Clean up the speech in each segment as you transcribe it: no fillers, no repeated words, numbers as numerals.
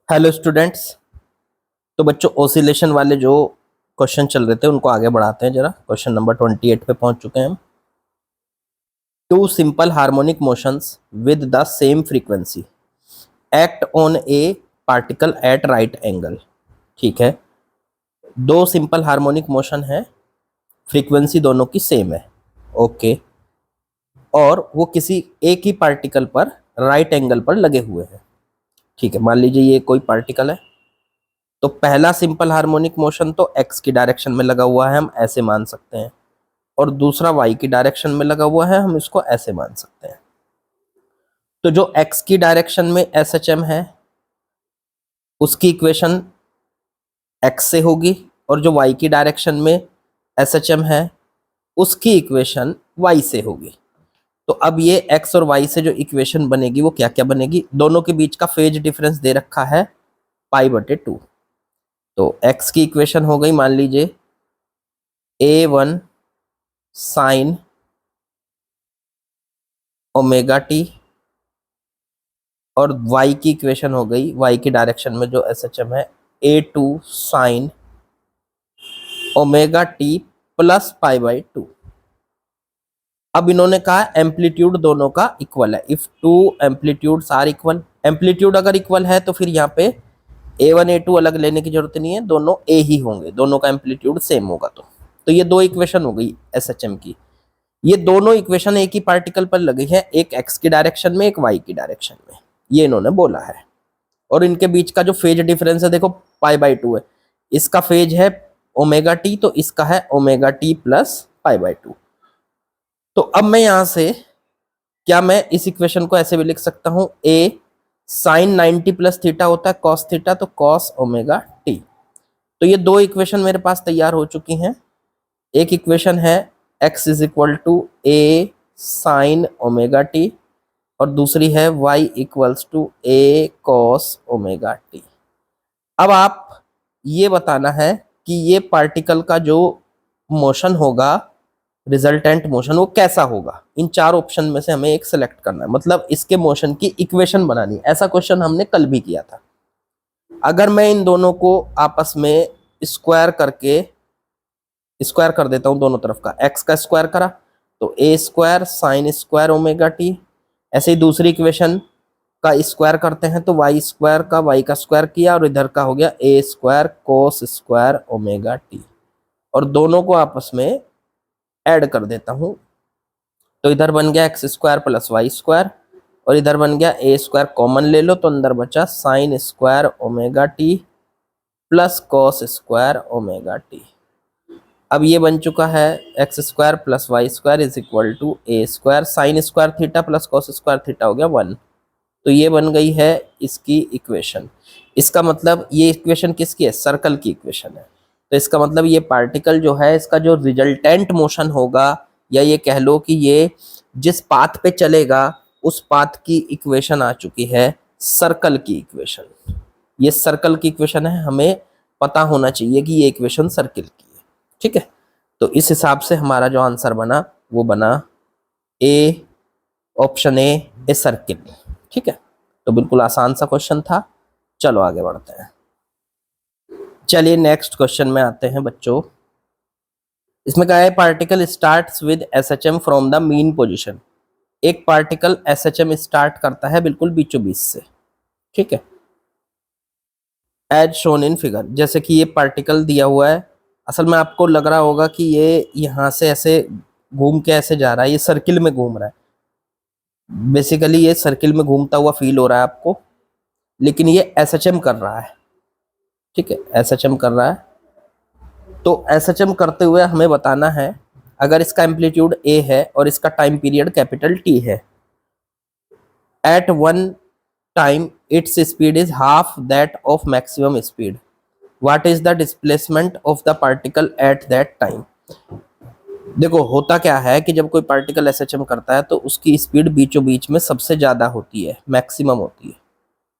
Hello students. तो बच्चों oscillation वाले जो क्वेश्चन चल रहे थे उनको आगे बढ़ाते हैं जरा। क्वेश्चन नंबर 28 पे पहुंच चुके हैं हम। Two simple harmonic motions with the same frequency act on a particle at right angle. ठीक है, दो सिंपल हार्मोनिक मोशन है, फ्रीक्वेंसी दोनों की सेम है। ओके, और वो किसी एक ही पार्टिकल पर राइट एंगल पर लगे हुए हैं। ठीक है, मान लीजिए ये कोई पार्टिकल है, तो पहला सिंपल हार्मोनिक मोशन तो एक्स की डायरेक्शन में लगा हुआ है, हम ऐसे मान सकते हैं, और दूसरा वाई की डायरेक्शन में लगा हुआ है, हम इसको ऐसे मान सकते हैं। तो जो एक्स की डायरेक्शन में एस एच एम है उसकी इक्वेशन एक्स से होगी, और जो वाई की डायरेक्शन में एस एच एम है उसकी इक्वेशन वाई से होगी। तो अब ये एक्स और वाई से जो इक्वेशन बनेगी वो क्या क्या बनेगी, दोनों के बीच का फेज डिफरेंस दे रखा है π/2। तो एक्स की इक्वेशन हो गई, मान लीजिए A1 साइन ओमेगा टी, और y की इक्वेशन हो गई, y की डायरेक्शन में जो एस एच एम है, A2 sign omega t plus π/2। अब इन्होंने कहा एम्पलीट्यूड दोनों का इक्वल है। If two amplitudes are equal, amplitude अगर इक्वल है तो फिर यहाँ पे A1 A2 अलग लेने की जरूरत नहीं है, दोनों A ही होंगे, दोनों का एम्पलीट्यूड सेम होगा। तो ये दो इक्वेशन हो गई एस एच एम की। ये दोनों इक्वेशन एक ही पार्टिकल पर लगी है, एक एक्स की डायरेक्शन में, एक वाई की डायरेक्शन में, ये इन्होंने बोला है। और इनके बीच का जो फेज डिफरेंस है देखो π/2 है, इसका फेज है ओमेगा टी, तो इसका है ओमेगा टी प्लस π/2। तो अब मैं यहां से क्या मैं इस इक्वेशन को ऐसे भी लिख सकता हूं, ए साइन 90 प्लस थीटा होता है कॉस थीटा, तो कॉस ओमेगा टी। तो ये दो इक्वेशन मेरे पास तैयार हो चुकी हैं। एक इक्वेशन है x is equal to a sine omega t, और दूसरी है y equals to a cos omega t. अब आप ये बताना है कि ये पार्टिकल का जो मोशन होगा, रिजल्टेंट मोशन, वो कैसा होगा। इन चार ऑप्शन में से हमें एक सेलेक्ट करना है, मतलब इसके मोशन की इक्वेशन बनानी है। ऐसा क्वेश्चन हमने कल भी किया था। अगर मैं इन दोनों को आपस में स्क्वायर करके, स्क्वायर कर देता हूं दोनों तरफ का, एक्स का स्क्वायर करा तो a square sine square omega t, ऐसे ही दूसरी इक्वेशन का स्क्वायर करते हैं तो वाई स्क्वायर का वाई का स्क्वायर किया, और इधर का हो गया a square cos square omega t, और दोनों को आपस में ऐड कर देता हूं। तो इधर बन गया x square plus y square, और इधर बन गया ए स्क्वायर, कॉमन ले लो तो अंदर बचा sine square omega t plus cos square omega t. अब ये बन चुका है x square plus y square is equal to a square sine square theta plus cos square theta हो गया 1। तो ये बन गई है इसकी इक्वेशन। इसका मतलब ये इक्वेशन किसकी है, सर्कल की इक्वेशन है। तो इसका मतलब ये पार्टिकल जो है, इसका जो रिजल्टेंट मोशन होगा, या ये कह लो कि ये जिस पाथ पे चलेगा उस पाथ की इक्वेशन आ चुकी है सर्कल की इक्वेशन। ये सर्कल की इक्वेशन है, हमें पता होना चाहिए कि ये इक्वेशन सर्कल की है। ठीक है, तो इस हिसाब से हमारा जो आंसर बना वो बना ए, ऑप्शन ए सर्किल। ठीक है, तो बिल्कुल आसान सा क्वेश्चन था। चलो आगे बढ़ते हैं। चलिए नेक्स्ट क्वेश्चन में आते हैं बच्चों। इसमें क्या है, particle starts with SHM from the mean position. एक पार्टिकल एसएचएम स्टार्ट करता है बिल्कुल बीचों बीच से। ठीक है, एज शोन इन फिगर, जैसे कि ये पार्टिकल दिया हुआ है। असल में आपको लग रहा होगा कि ये यहाँ से ऐसे घूम के ऐसे जा रहा है, ये सर्किल में घूम रहा है। बेसिकली ये सर्किल में घूमता हुआ फील हो रहा है आपको, लेकिन ये एसएचएम कर रहा है। ठीक है, एसएचएम कर रहा है। तो एसएचएम करते हुए हमें बताना है, अगर इसका एम्पलीट्यूड ए है और इसका टाइम पीरियड कैपिटल टी है, at one time its speed is half that of maximum speed, what is the displacement of the particle at that time. देखो होता क्या है कि जब कोई पार्टिकल एसएचएम करता है तो उसकी स्पीड बीचों बीच में सबसे ज्यादा होती है, मैक्सिमम होती है।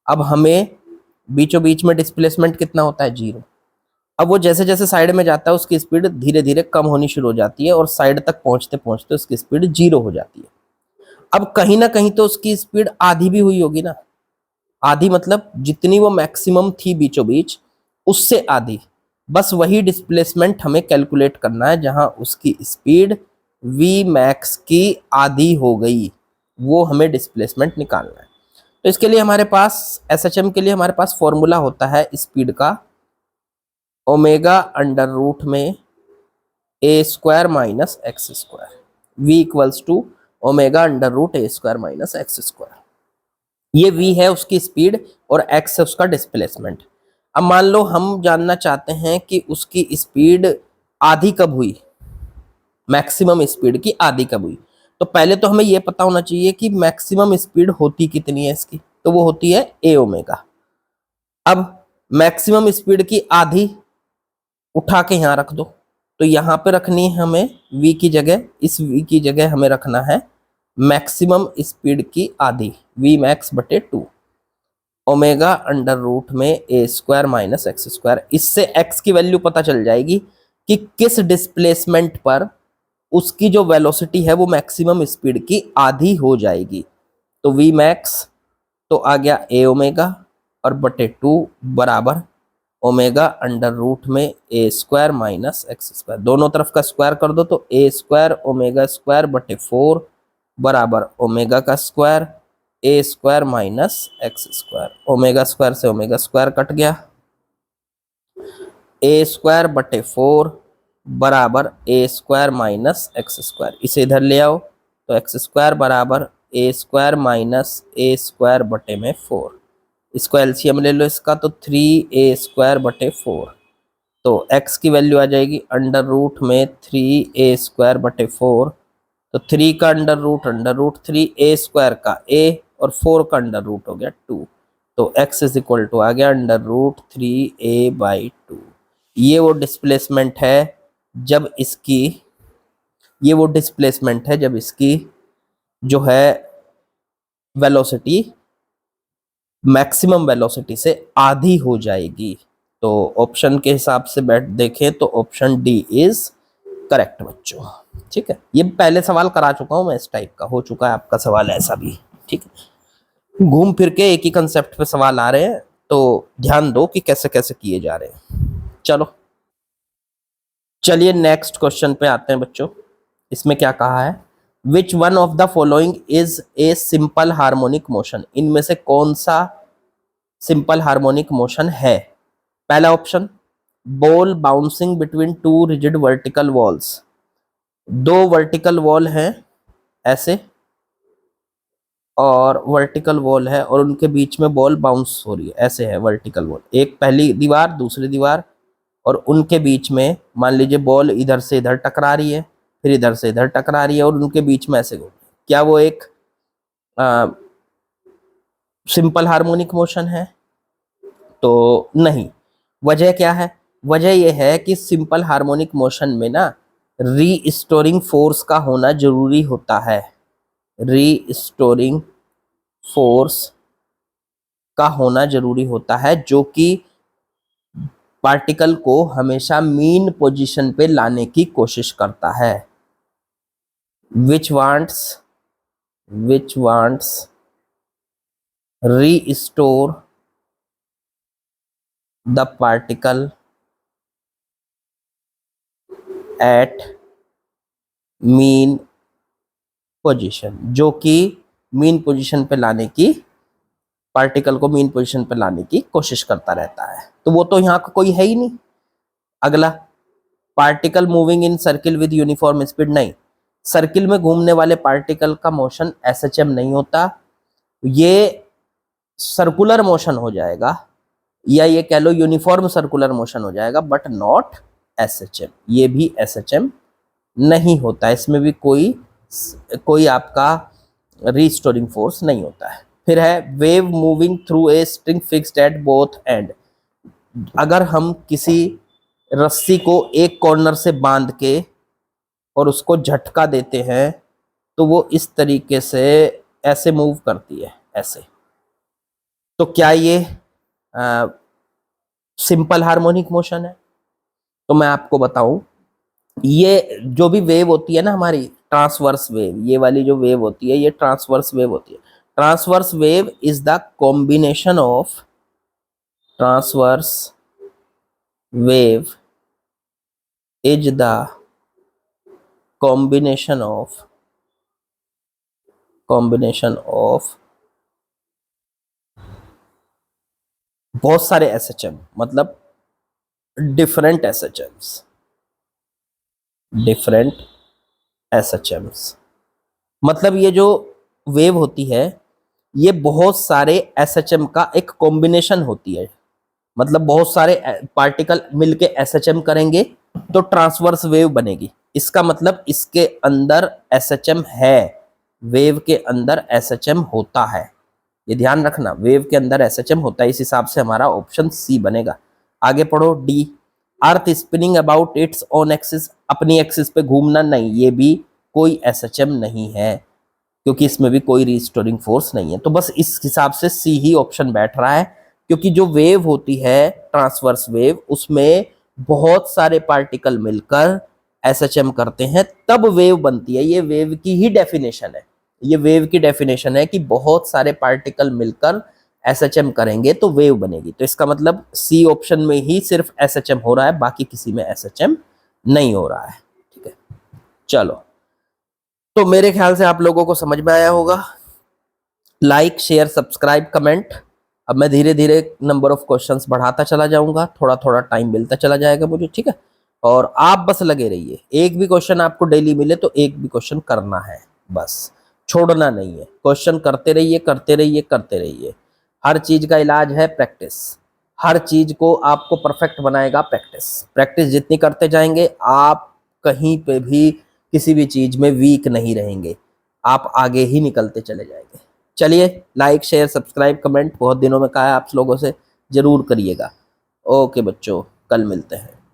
अब हमें बीचों बीच में डिस्प्लेसमेंट कितना होता है, 0। अब वो जैसे जैसे साइड में जाता है उसकी स्पीड धीरे धीरे कम होनी शुरू हो जाती है, और साइड तक पहुंचते पहुंचते उसकी स्पीड 0 हो जाती है। अब कहीं ना कहीं तो उसकी स्पीड आधी भी हुई होगी ना, आधी मतलब जितनी वो मैक्सिमम थी बीचों बीच उससे आधी, बस वही डिस्प्लेसमेंट हमें कैलकुलेट करना है जहां उसकी स्पीड v मैक्स की आधी हो गई, वो हमें डिस्प्लेसमेंट निकालना है। तो इसके लिए हमारे पास SHM के लिए हमारे पास फॉर्मूला होता है स्पीड का, ओमेगा अंडर रूट में a square minus x square, v equals to omega under root a square minus x square. ये v है उसकी स्पीड और x है उसका डिस्प्लेसमेंट। अब मान लो हम जानना चाहते हैं कि उसकी स्पीड आधी कब हुई, मैक्सिमम स्पीड की आधी कब हुई। तो पहले तो हमें यह पता होना चाहिए कि मैक्सिमम स्पीड होती कितनी है इसकी, तो वो होती है a ओमेगा। अब मैक्सिमम स्पीड की आधी उठा के यहां रख दो, तो यहां पे रखनी है हमें v की जगह, इस v की जगह हमें रखना है मैक्सिमम स्पीड की आधी, v मैक्स बटे 2 ओमेगा अंडर रूट में a square minus x square. इससे x की वैल्यू पता चल जाएगी कि किस डिस्प्लेसमेंट पर उसकी जो वेलोसिटी है वो मैक्सिमम स्पीड की आधी हो जाएगी। तो v मैक्स तो आ गया a ओमेगा और बटे 2 बराबर ओमेगा अंडर रूट में a square minus x square, दोनों तरफ का स्क्वायर कर दो तो ए स्क्वायर ओमेगा स्क्वायर बटे 4 बराबर ओमेगा का square a square minus x square, omega square से ओमेगा स्क्वायर कट गया, ए स्क्वायर बटे 4 बराबर a square minus x square. इसे इधर ले आओ तो एक्स स्क्वायर बराबर a square minus a square बटे में 4, इसको एलसीएम ले लो इसका तो 3a स्क्वायर बटे 4, तो x की वैल्यू आ जाएगी अंडर रूट में 3a स्क्वायर बटे 4, तो 3 का अंडर रूट 3 a स्क्वायर का a और 4 का अंडर रूट हो गया 2, तो x इज इक्वल टू आ गया अंडर रूट 3a बाई 2। ये वो डिस्प्लेसमेंट है जब इसकी, ये वो डिस्प्लेसमेंट है जब इसकी जो है वेलोसिटी मैक्सिमम वेलोसिटी से आधी हो जाएगी। तो ऑप्शन के हिसाब से बैठ देखें तो ऑप्शन डी इज करेक्ट बच्चों। ठीक है, ये पहले सवाल करा चुका हूं मैं, इस टाइप का हो चुका है आपका सवाल ऐसा भी। ठीक है, घूम फिर के एक ही कंसेप्ट पे सवाल आ रहे हैं, तो ध्यान दो कि कैसे कैसे किए जा रहे हैं। चलो चलिए नेक्स्ट क्वेश्चन पे आते हैं बच्चों। इसमें क्या कहा है, which one of the following is a simple harmonic motion, इनमें से कौन सा सिंपल हार्मोनिक मोशन है। पहला option, ball bouncing between two rigid vertical walls, दो वर्टिकल वॉल हैं ऐसे और वर्टिकल वॉल है और उनके बीच में बॉल बाउंस हो रही है, ऐसे है वर्टिकल वॉल, एक पहली दीवार दूसरी दीवार और उनके बीच में मान लीजिए बॉल इधर से इधर टकरा रही है फिर इधर से इधर टकरा रही है और उनके बीच में ऐसे, क्या वो एक सिंपल हार्मोनिक मोशन है। तो नहीं, वजह क्या है, वजह यह है कि सिंपल हार्मोनिक मोशन में ना रीस्टोरिंग फोर्स का होना जरूरी होता है, रीस्टोरिंग फोर्स का होना जरूरी होता है जो कि पार्टिकल को हमेशा मीन पोजीशन पे लाने की कोशिश करता है, which wants restore the particle at mean position, जो कि मीन पोजीशन पे लाने की, पार्टिकल को मीन पोजीशन पे लाने की कोशिश करता रहता है। तो वो तो यहाँ का कोई है ही नहीं। अगला, particle moving in circle with uniform speed, नहीं, सर्किल में घूमने वाले पार्टिकल का मोशन एसएचएम नहीं होता, ये सर्कुलर मोशन हो जाएगा या ये कह लो यूनिफॉर्म सर्कुलर मोशन हो जाएगा, बट नॉट एसएचएम, ये भी एसएचएम नहीं होता, इसमें भी कोई आपका रीस्टोरिंग फोर्स नहीं होता है। फिर है wave moving through a string fixed at both and, अगर हम किसी रस्सी को एक कॉर्नर से बांध के और उसको झटका देते हैं तो वो इस तरीके से ऐसे मूव करती है, ऐसे, तो क्या ये सिंपल हार्मोनिक मोशन है। तो मैं आपको बताऊं, ये जो भी वेव होती है ना हमारी ट्रांसवर्स वेव, ये वाली जो वेव होती है ये ट्रांसवर्स वेव होती है। Transverse wave is the combination of transverse wave is the combination of बहुत सारे SHM, मतलब डिफरेंट SHMs, मतलब ये जो वेव होती है ये बहुत सारे SHM का एक कॉम्बिनेशन होती है, मतलब बहुत सारे पार्टिकल मिलके SHM करेंगे तो ट्रांसवर्स वेव बनेगी। इसका मतलब इसके अंदर SHM है, वेव के अंदर SHM होता है, ये ध्यान रखना, वेव के अंदर SHM होता है। इस हिसाब से हमारा ऑप्शन सी बनेगा। आगे पढ़ो D, earth spinning about its own axis, अपनी एक्सिस पे घूमना, नहीं, ये भी कोई SHM नहीं है क्योंकि इसमें भी कोई रिस्टोरिंग फोर्स नहीं है। तो बस इस हिसाब से सी ही ऑप्शन बैठ रहा है, क्योंकि जो वेव होती है ट्रांसवर्स वेव, उसमें बहुत सारे पार्टिकल मिलकर SHM करते हैं तब वेव बनती है। ये वेव की ही डेफिनेशन है, ये वेव की डेफिनेशन है कि बहुत सारे पार्टिकल मिलकर SHM करेंगे तो वेव बनेगी। तो इसका मतलब सी ऑप्शन में ही सिर्फ SHM हो रहा है, बाकी किसी में SHM नहीं हो रहा है। ठीक है, चलो, तो मेरे ख्याल से आप लोगों को समझ में आया होगा। Like, share, subscribe, comment. अब मैं धीरे धीरे नंबर ऑफ क्वेश्चंस बढ़ाता चला जाऊंगा, थोड़ा थोड़ा टाइम मिलता चला जाएगा मुझे, ठीक है। और आप बस लगे रहिए, एक भी क्वेश्चन आपको डेली मिले तो एक भी क्वेश्चन करना है, बस छोड़ना नहीं है, क्वेश्चन करते रहिए करते रहिए करते रहिए। हर चीज का इलाज है प्रैक्टिस, हर चीज को आपको परफेक्ट बनाएगा प्रैक्टिस। प्रैक्टिस जितनी करते जाएंगे आप कहीं पे भी किसी भी चीज में वीक नहीं रहेंगे, आप आगे ही निकलते चले जाएंगे। चलिए, लाइक, शेयर, सब्सक्राइब, कमेंट बहुत दिनों में कहा है आप लोगों से, जरूर करिएगा। ओके बच्चों, कल मिलते हैं।